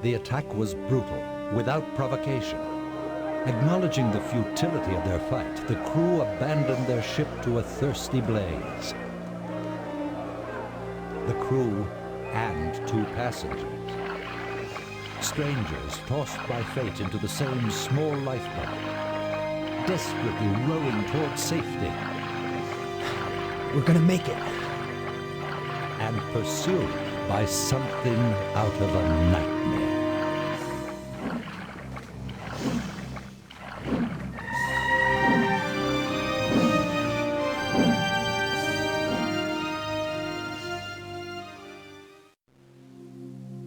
The attack was brutal, without provocation. Acknowledging the futility of their fight, the crew abandoned their ship to a thirsty blaze. The crew and 2 passengers. Strangers tossed by fate into the same small lifeboat, desperately rowing towards safety. We're gonna make it. And pursued by something out of a nightmare.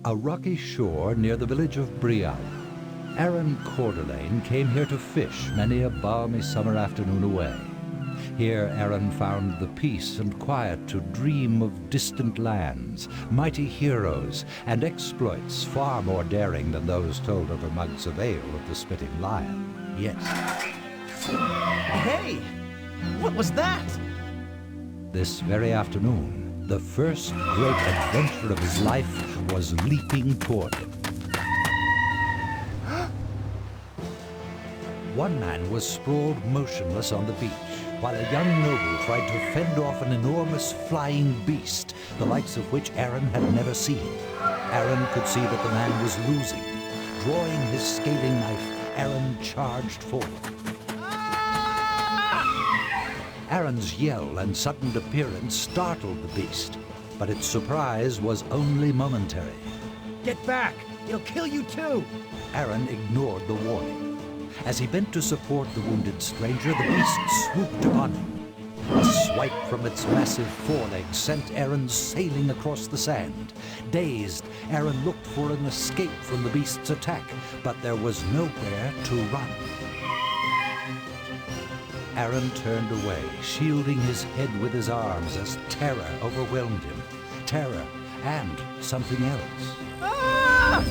A rocky shore near the village of Betrayal. Aaron Cordelane came here to fish many a balmy summer afternoon away. Here Aaron found the peace and quiet to dream of distant lands, mighty heroes, and exploits far more daring than those told over mugs of ale of the Spitting Lion. Yes. Hey! What was that? This very afternoon, the first great adventure of his life was leaping toward him. One man was sprawled motionless on the beach, while a young noble tried to fend off an enormous flying beast, the likes of which Aaron had never seen. Aaron could see that the man was losing. Drawing his scaling knife, Aaron charged forward. Aaron's yell and sudden appearance startled the beast, but its surprise was only momentary. Get back! It'll kill you too! Aaron ignored the warning. As he bent to support the wounded stranger, the beast swooped upon him. A swipe from its massive forelegs sent Aaron sailing across the sand. Dazed, Aaron looked for an escape from the beast's attack, but there was nowhere to run. Aaron turned away, shielding his head with his arms as terror overwhelmed him. Terror and something else. Ah!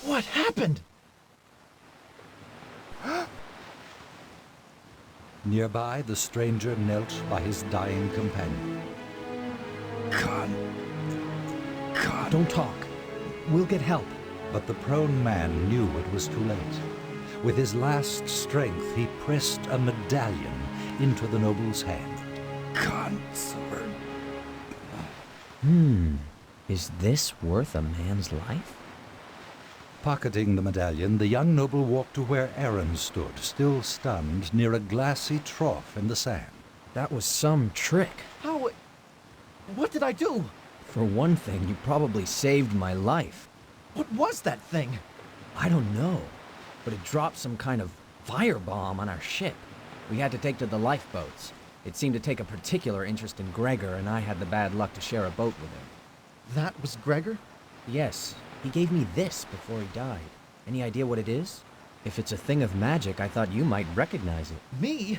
What happened? Nearby, the stranger knelt by his dying companion. God. Don't talk. We'll get help. But the prone man knew it was too late. With his last strength, he pressed a medallion into the noble's hand. Consort. Is this worth a man's life? Pocketing the medallion, the young noble walked to where Aaron stood, still stunned, near a glassy trough in the sand. That was some trick. How? What did I do? For one thing, you probably saved my life. What was that thing? I don't know, but it dropped some kind of firebomb on our ship. We had to take to the lifeboats. It seemed to take a particular interest in Gregor, and I had the bad luck to share a boat with him. That was Gregor? Yes. He gave me this before he died. Any idea what it is? If it's a thing of magic, I thought you might recognize it. Me?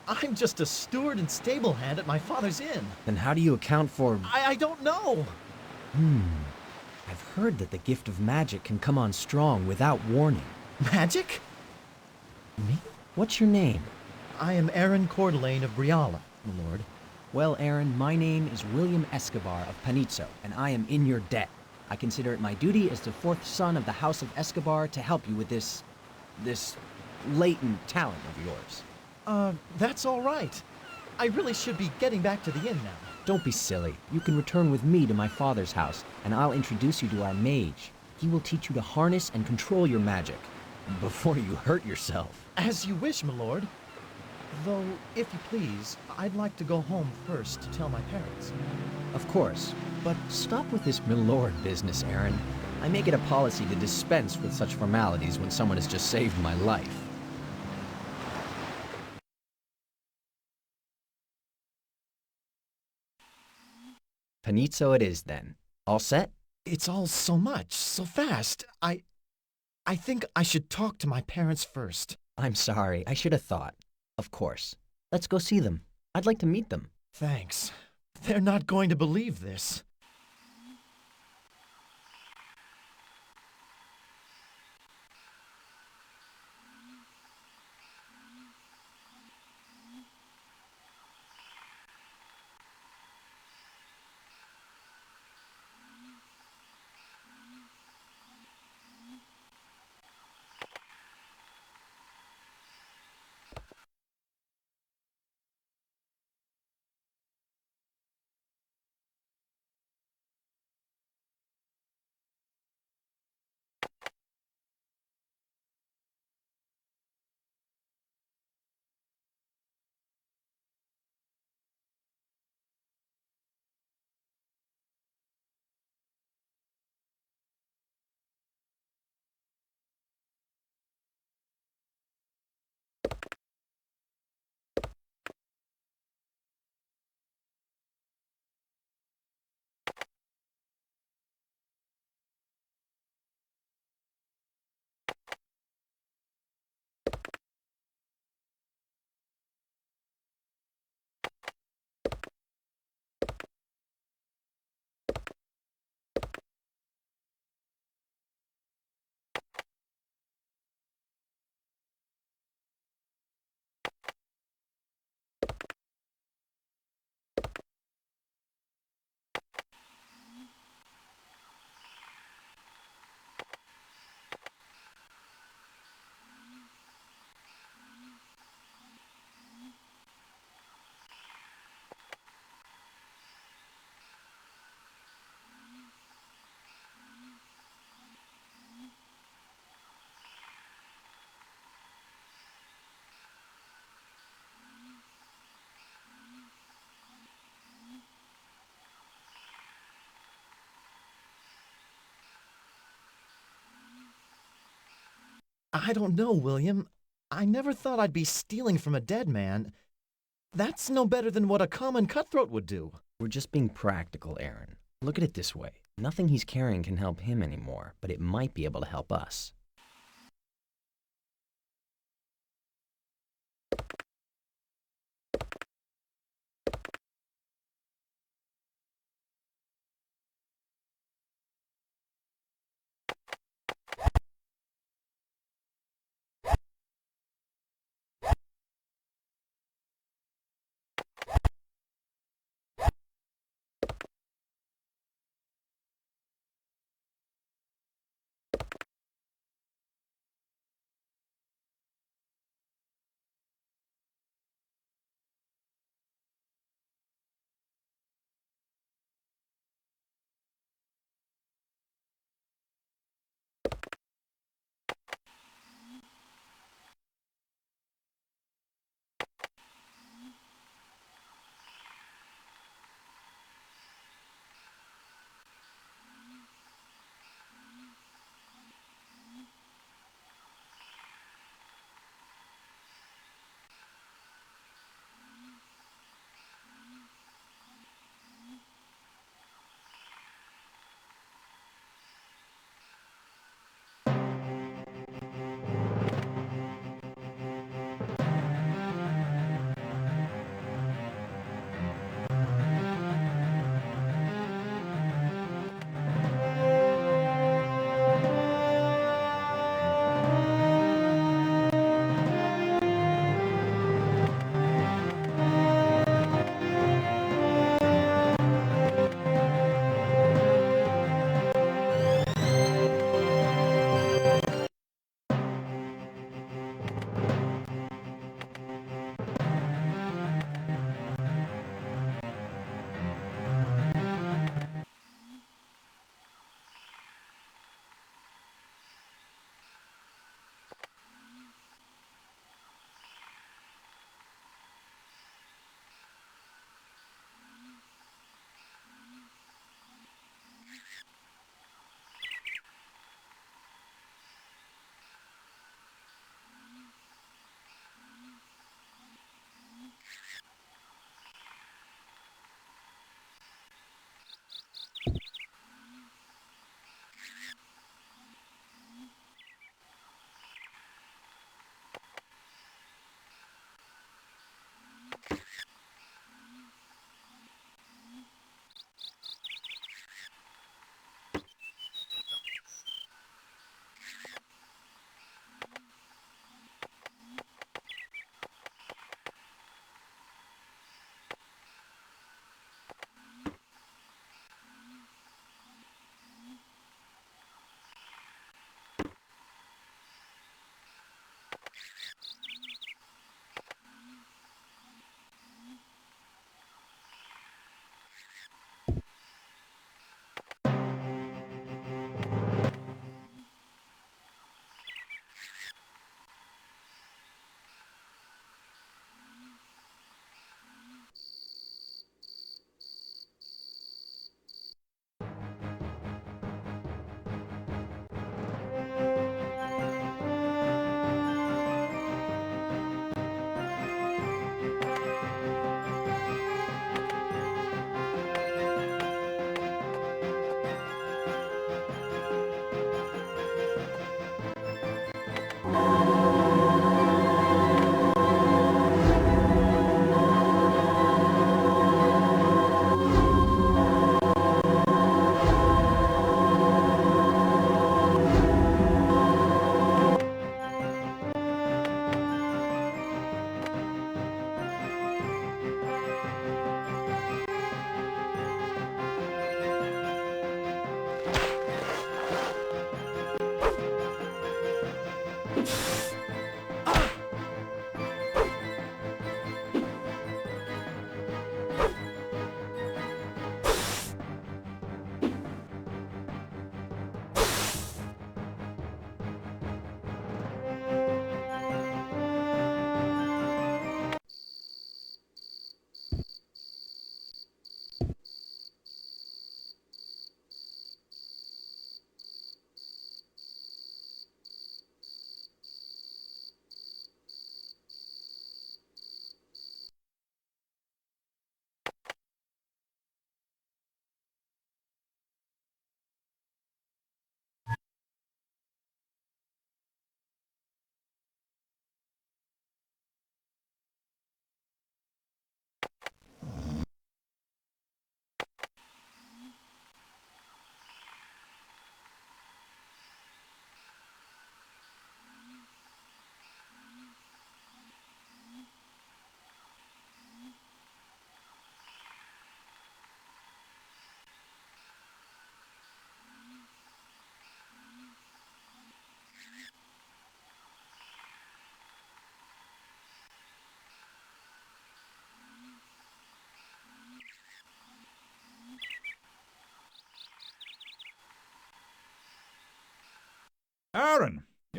I'm just a steward and stable hand at my father's inn. Then how do you account for... I don't know! I've heard that the gift of magic can come on strong without warning. Magic? Me? What's your name? I am Aaron Cordelane of Briala, my lord. Well, Aaron, my name is William Escobar of Panizzo, and I am in your debt. I consider it my duty as the 4th son of the House of Escobar to help you with this latent talent of yours. That's all right. I really should be getting back to the inn now. Don't be silly. You can return with me to my father's house, and I'll introduce you to our mage. He will teach you to harness and control your magic, before you hurt yourself. As you wish, my lord. Though, if you please, I'd like to go home first to tell my parents. Of course, but stop with this milord business, Aaron. I make it a policy to dispense with such formalities when someone has just saved my life. Panizzo it is, then. All set? It's all so much, so fast. I think I should talk to my parents first. I'm sorry, I should have thought. Of course. Let's go see them. I'd like to meet them. Thanks. They're not going to believe this. I don't know, William. I never thought I'd be stealing from a dead man. That's no better than what a common cutthroat would do. We're just being practical, Aaron. Look at it this way. Nothing he's carrying can help him anymore, but it might be able to help us.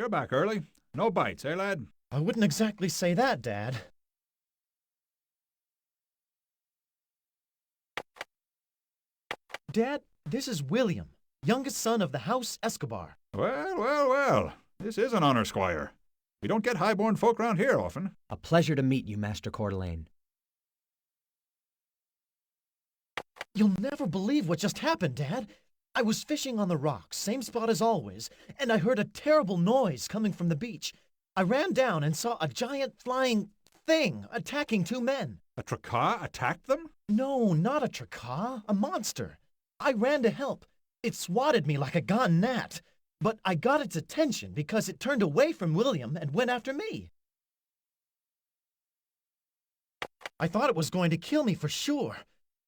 You're back early. No bites, eh, lad? I wouldn't exactly say that, Dad. Dad, this is William, youngest son of the House Escobar. Well. This is an honor, Squire. We don't get high-born folk round here often. A pleasure to meet you, Master Coeur d'Alene. You'll never believe what just happened, Dad. I was fishing on the rocks, same spot as always, and I heard a terrible noise coming from the beach. I ran down and saw a giant flying thing attacking two men. A tracas attacked them? No, not a tracas, a monster. I ran to help. It swatted me like a gone gnat, but I got its attention because it turned away from William and went after me. I thought it was going to kill me for sure.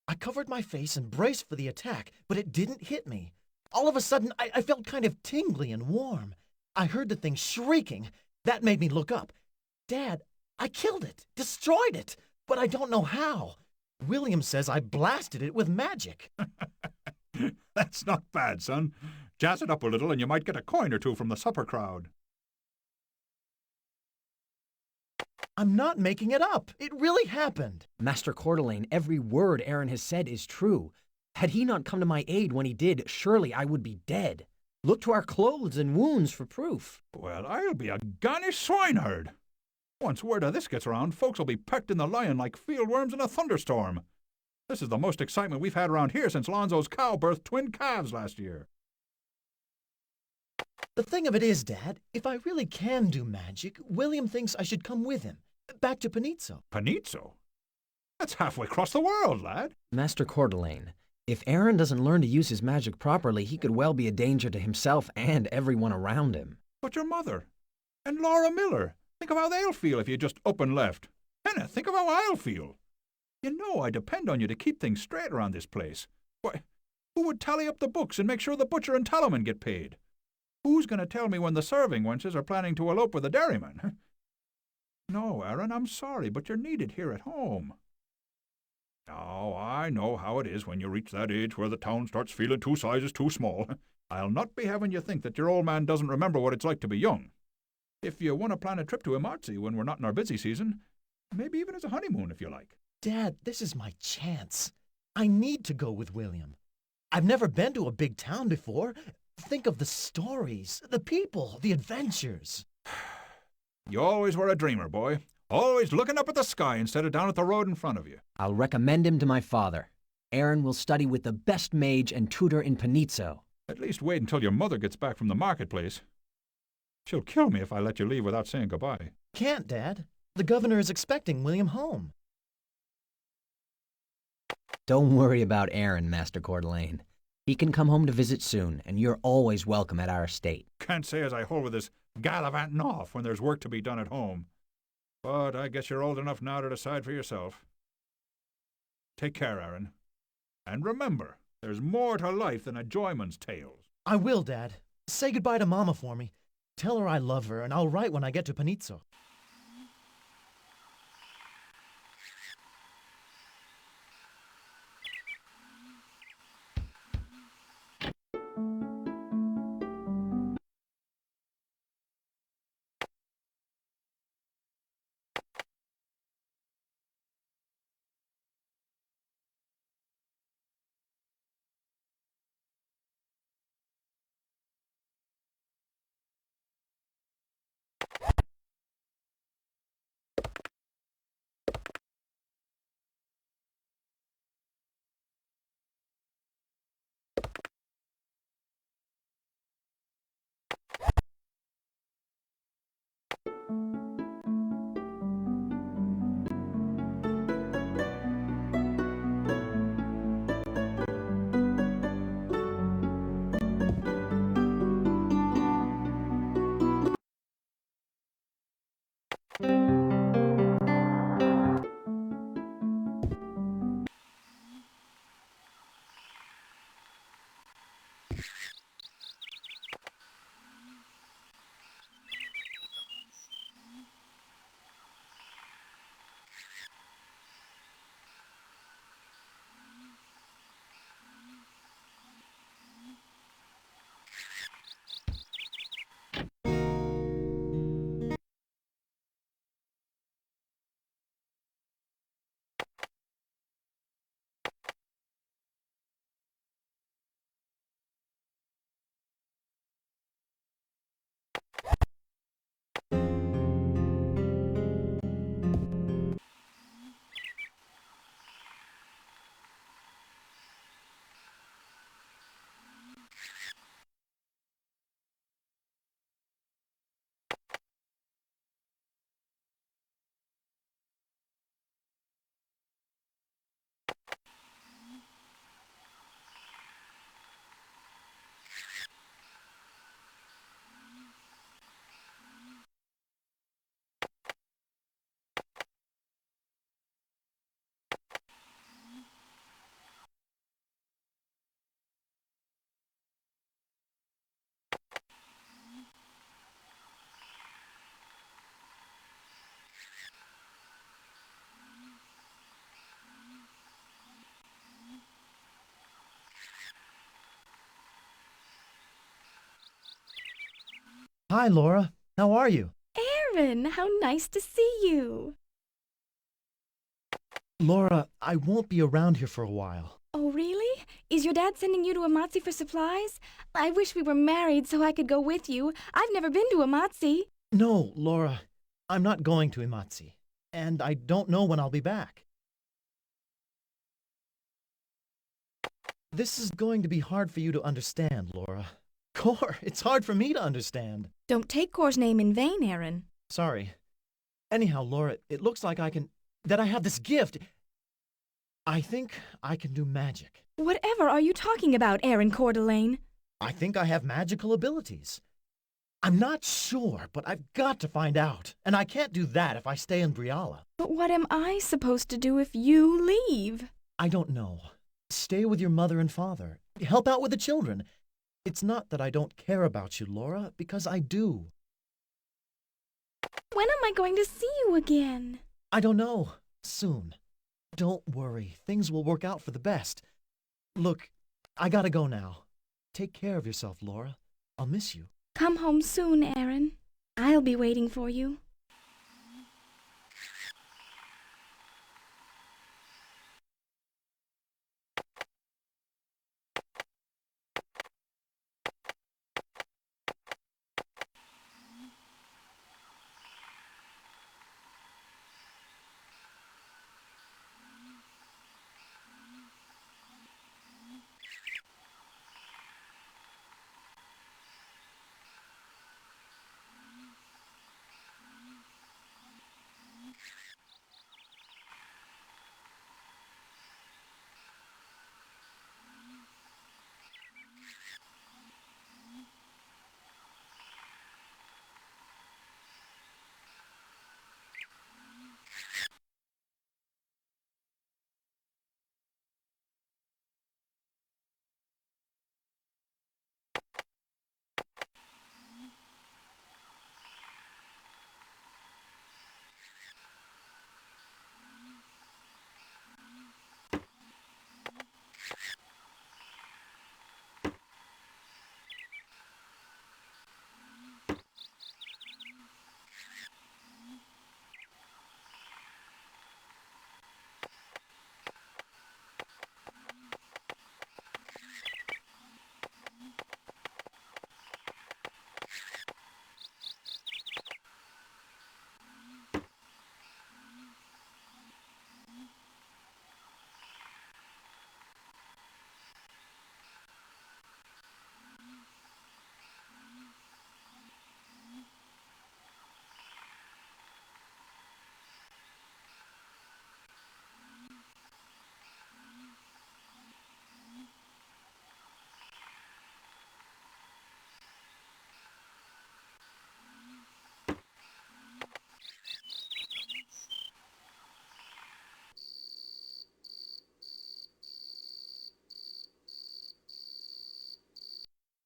I covered my face and braced for the attack, but it didn't hit me. All of a sudden, I felt kind of tingly and warm. I heard the thing shrieking. That made me look up. Dad, I killed it, destroyed it, but I don't know how. William says I blasted it with magic. That's not bad, son. Jazz it up a little and you might get a coin or two from the supper crowd. I'm not making it up. It really happened. Master Coeur d'Alene, every word Aaron has said is true. Had he not come to my aid when he did, surely I would be dead. Look to our clothes and wounds for proof. Well, I'll be a garnish swineherd. Once word of this gets around, folks will be pecked in the lion like fieldworms in a thunderstorm. This is the most excitement we've had around here since Lonzo's cow birthed twin calves last year. The thing of it is, Dad, if I really can do magic, William thinks I should come with him, back to Panizzo. Panizzo? That's halfway across the world, lad. Master Coeur d'Alene, if Aaron doesn't learn to use his magic properly, he could well be a danger to himself and everyone around him. But your mother and Laura Miller, think of how they'll feel if you just up and left. Henna, think of how I'll feel. You know I depend on you to keep things straight around this place. Why, who would tally up the books and make sure the butcher and tallyman get paid? Who's going to tell me when the serving wenches are planning to elope with the dairyman? No, Aaron, I'm sorry, but you're needed here at home. Oh, I know how it is when you reach that age where the town starts feeling 2 sizes too small. I'll not be having you think that your old man doesn't remember what it's like to be young. If you want to plan a trip to Imarzi when we're not in our busy season, maybe even as a honeymoon if you like. Dad, this is my chance. I need to go with William. I've never been to a big town before. Think of the stories, the people, the adventures. You always were a dreamer, boy. Always looking up at the sky instead of down at the road in front of you. I'll recommend him to my father. Aaron will study with the best mage and tutor in Panizzo. At least wait until your mother gets back from the marketplace. She'll kill me if I let you leave without saying goodbye. Can't, Dad. The governor is expecting William home. Don't worry about Aaron, Master Coeur d'Alene. He can come home to visit soon, and you're always welcome at our estate. Can't say as I hold with this gallivanting off when there's work to be done at home. But I guess you're old enough now to decide for yourself. Take care, Aaron. And remember, there's more to life than a joyman's tales. I will, Dad. Say goodbye to Mama for me. Tell her I love her, and I'll write when I get to Panizzo. Hi, Laura. How are you? Aaron, how nice to see you. Laura, I won't be around here for a while. Oh, really? Is your dad sending you to Amatsi for supplies? I wish we were married so I could go with you. I've never been to Amatsi. No, Laura, I'm not going to Imatsi, and I don't know when I'll be back. This is going to be hard for you to understand, Laura. Cor, it's hard for me to understand. Don't take Cor's name in vain, Aaron. Sorry. Anyhow, Laura, it looks like that I have this gift. I think I can do magic. Whatever are you talking about, Aaron Coeur d'Alene? I think I have magical abilities. I'm not sure, but I've got to find out. And I can't do that if I stay in Briala. But what am I supposed to do if you leave? I don't know. Stay with your mother and father. Help out with the children. It's not that I don't care about you, Laura, because I do. When am I going to see you again? I don't know. Soon. Don't worry. Things will work out for the best. Look, I gotta go now. Take care of yourself, Laura. I'll miss you. Come home soon, Aaron. I'll be waiting for you.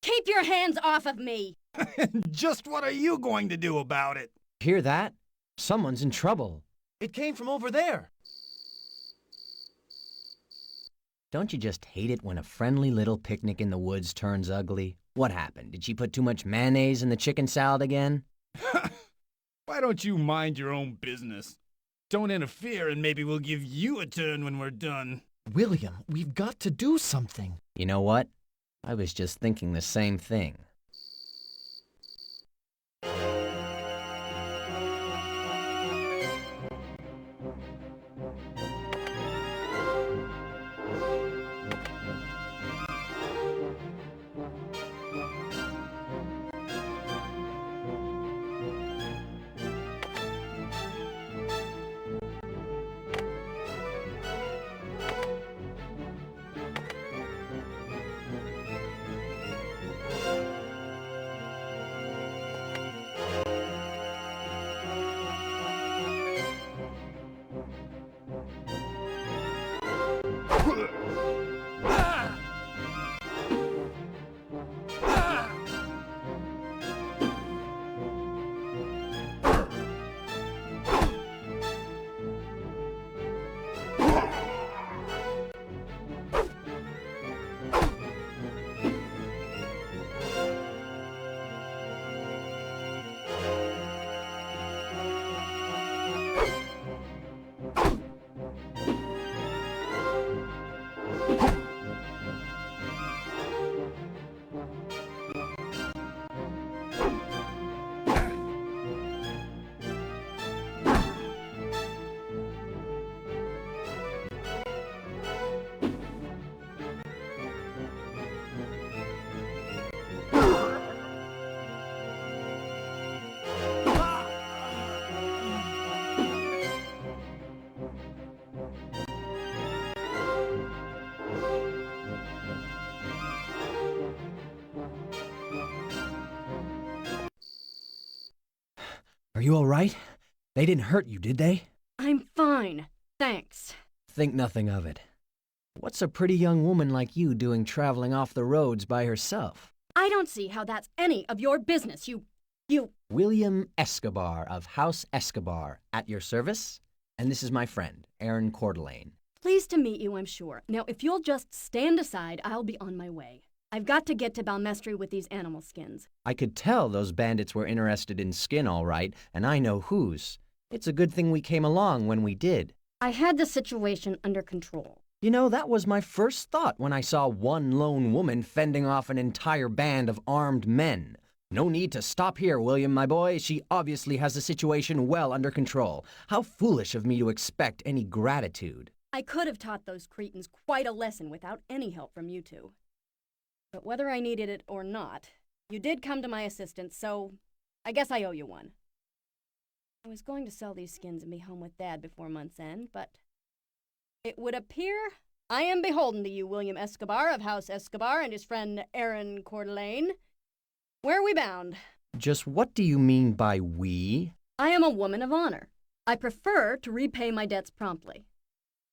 Keep your hands off of me! Just what are you going to do about it? Hear that? Someone's in trouble. It came from over there. Don't you just hate it when a friendly little picnic in the woods turns ugly? What happened? Did she put too much mayonnaise in the chicken salad again? Why don't you mind your own business? Don't interfere and maybe we'll give you a turn when we're done. William, we've got to do something. You know what? I was just thinking the same thing. Are you all right? They didn't hurt you, did they? I'm fine, thanks. Think nothing of it. What's a pretty young woman like you doing traveling off the roads by herself? I don't see how that's any of your business, you... William Escobar of House Escobar, at your service. And this is my friend, Aaron Courdelane. Pleased to meet you, I'm sure. Now, if you'll just stand aside, I'll be on my way. I've got to get to Balmestry with these animal skins. I could tell those bandits were interested in skin all right, and I know whose. It's a good thing we came along when we did. I had the situation under control. You know, that was my first thought when I saw one lone woman fending off an entire band of armed men. No need to stop here, William, my boy. She obviously has the situation well under control. How foolish of me to expect any gratitude. I could have taught those cretins quite a lesson without any help from you two. But whether I needed it or not, you did come to my assistance, so I guess I owe you one. I was going to sell these skins and be home with Dad before month's end, but it would appear I am beholden to you, William Escobar of House Escobar, and his friend Aaron Courdelane. Where are we bound? Just what do you mean by we? I am a woman of honor. I prefer to repay my debts promptly.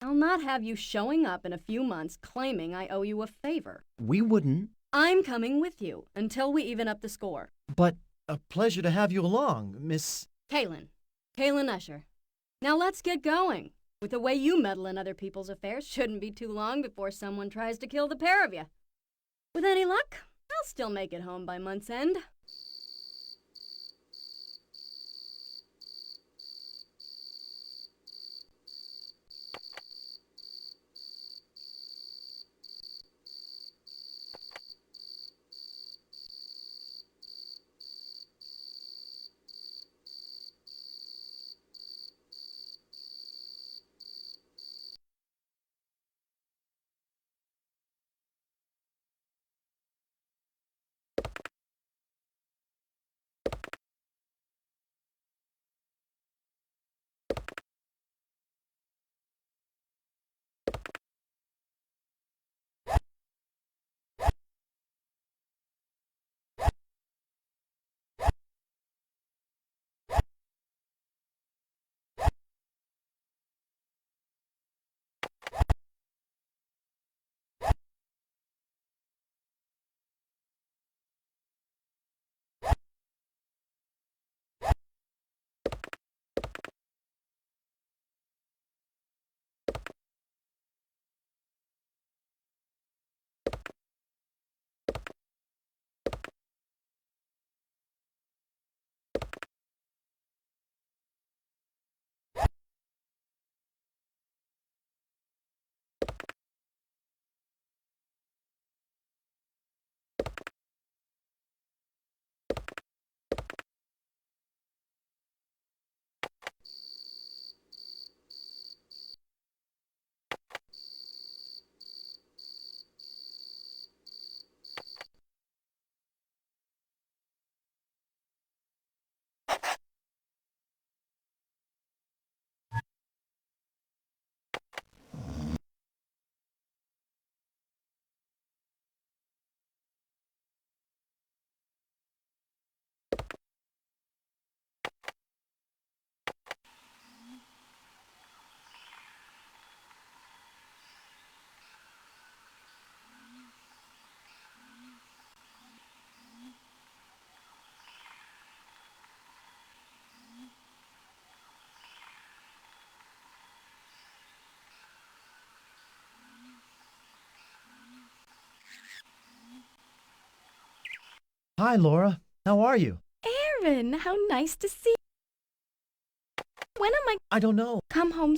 I'll not have you showing up in a few months claiming I owe you a favor. We wouldn't. I'm coming with you until we even up the score. But A pleasure to have you along, Miss... Kaylin Usher. Now let's get going. With the way you meddle in other people's affairs, shouldn't be too long before someone tries to kill the pair of you. With any luck, I'll still make it home by month's end. Hi, Laura. How are you? Aaron, how nice to see you. When am I I don't know. come home?